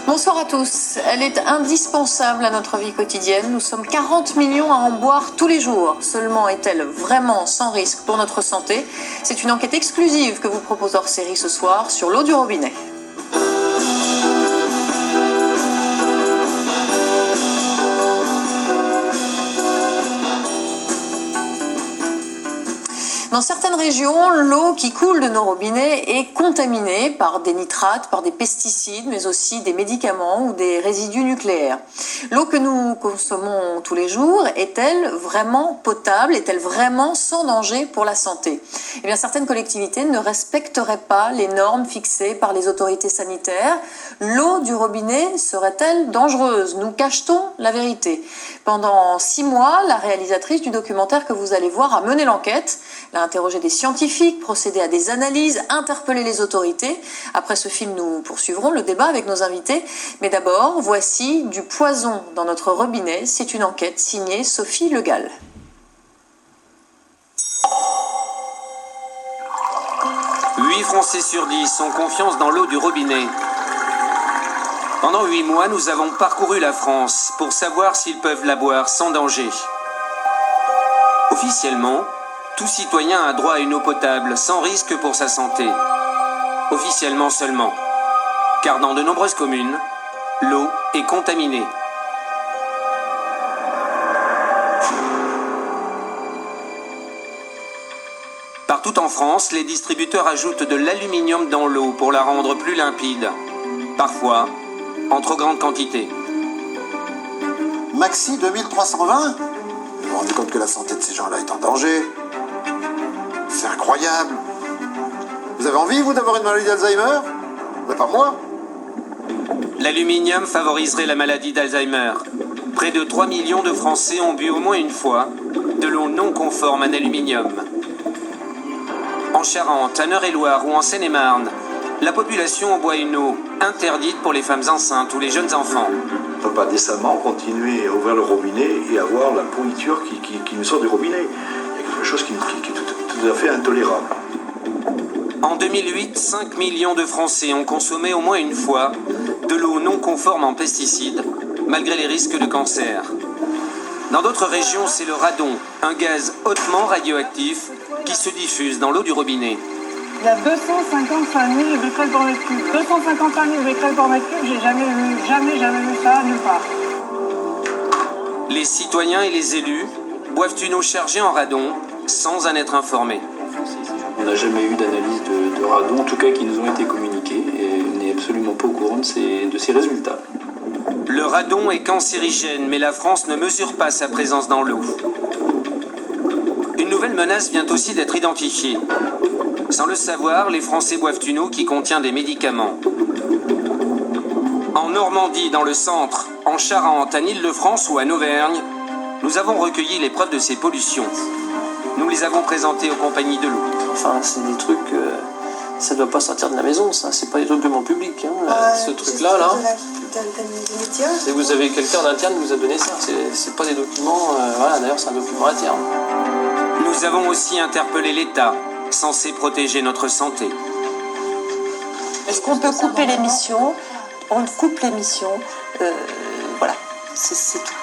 Bonsoir à tous. Elle est indispensable à notre vie quotidienne. Nous sommes 40 millions à en boire tous les jours. Seulement est-elle vraiment sans risque pour notre santé? C'est une enquête exclusive que vous propose hors série ce soir sur l'eau du robinet. Dans certaines régions, l'eau qui coule de nos robinets est contaminée par des nitrates, par des pesticides, mais aussi des médicaments ou des résidus nucléaires. L'eau que nous consommons tous les jours est-elle vraiment potable? Est-elle vraiment sans danger pour la santé? Eh bien, certaines collectivités ne respecteraient pas les normes fixées par les autorités sanitaires. L'eau du robinet serait-elle dangereuse? Nous cache-t-on la vérité? Pendant 6 mois, la réalisatrice du documentaire que vous allez voir a mené l'enquête. Elle a interrogé des scientifiques, procédé à des analyses, interpellé les autorités. Après ce film, nous poursuivrons le débat avec nos invités. Mais d'abord, voici du poison dans notre robinet. C'est une enquête signée Sophie Le Gall. Huit Français sur 10 ont confiance dans l'eau du robinet. Pendant 8 mois, nous avons parcouru la France pour savoir s'ils peuvent la boire sans danger. Officiellement, tout citoyen a droit à une eau potable sans risque pour sa santé. Officiellement seulement. Car dans de nombreuses communes, l'eau est contaminée. Partout en France, les distributeurs ajoutent de l'aluminium dans l'eau pour la rendre plus limpide. Parfois, en trop grande quantité. Maxi 2320 ? Vous vous rendez compte que la santé de ces gens-là est en danger? C'est incroyable. Vous avez envie, vous, d'avoir une maladie d'Alzheimer? Mais pas moi. L'aluminium favoriserait la maladie d'Alzheimer. Près de 3 millions de Français ont bu au moins une fois de l'eau non conforme en aluminium. En Charente, à Eure-et-Loir ou en Seine-et-Marne, la population boit une eau interdite pour les femmes enceintes ou les jeunes enfants. On ne peut pas décemment continuer à ouvrir le robinet et avoir la pourriture qui nous sort du robinet. Il y a quelque chose qui est tout à fait intolérable. En 2008, 5 millions de Français ont consommé au moins une fois de l'eau non conforme en pesticides, malgré les risques de cancer. Dans d'autres régions, c'est le radon, un gaz hautement radioactif qui se diffuse dans l'eau du robinet. Il y a 255 000 becquerels par mètre cube. 255 000 becquerels par mètre cube, j'ai jamais vu ça nulle part. Les citoyens et les élus boivent une eau chargée en radon sans en être informés. On n'a jamais eu d'analyse de radon, en tout cas qui nous ont été communiqués, et on n'est absolument pas au courant de ces résultats. Le radon est cancérigène, mais la France ne mesure pas sa présence dans l'eau. Une nouvelle menace vient aussi d'être identifiée. Sans le savoir, les Français boivent une eau qui contient des médicaments. En Normandie, dans le centre, en Charente, en Île-de-France ou en Auvergne, nous avons recueilli les preuves de ces pollutions. Nous les avons présentées aux compagnies de l'eau. Enfin, c'est des trucs... ça doit pas sortir de la maison, ça. C'est pas des documents publics. Hein. Ce truc-là, là. Et vous avez quelqu'un en interne qui vous a donné ça. C'est pas des documents... voilà, d'ailleurs, c'est un document interne. Nous avons aussi interpellé l'État, censé protéger notre santé. Est-ce qu'on peut couper l'émission? On coupe l'émission. Voilà, c'est tout.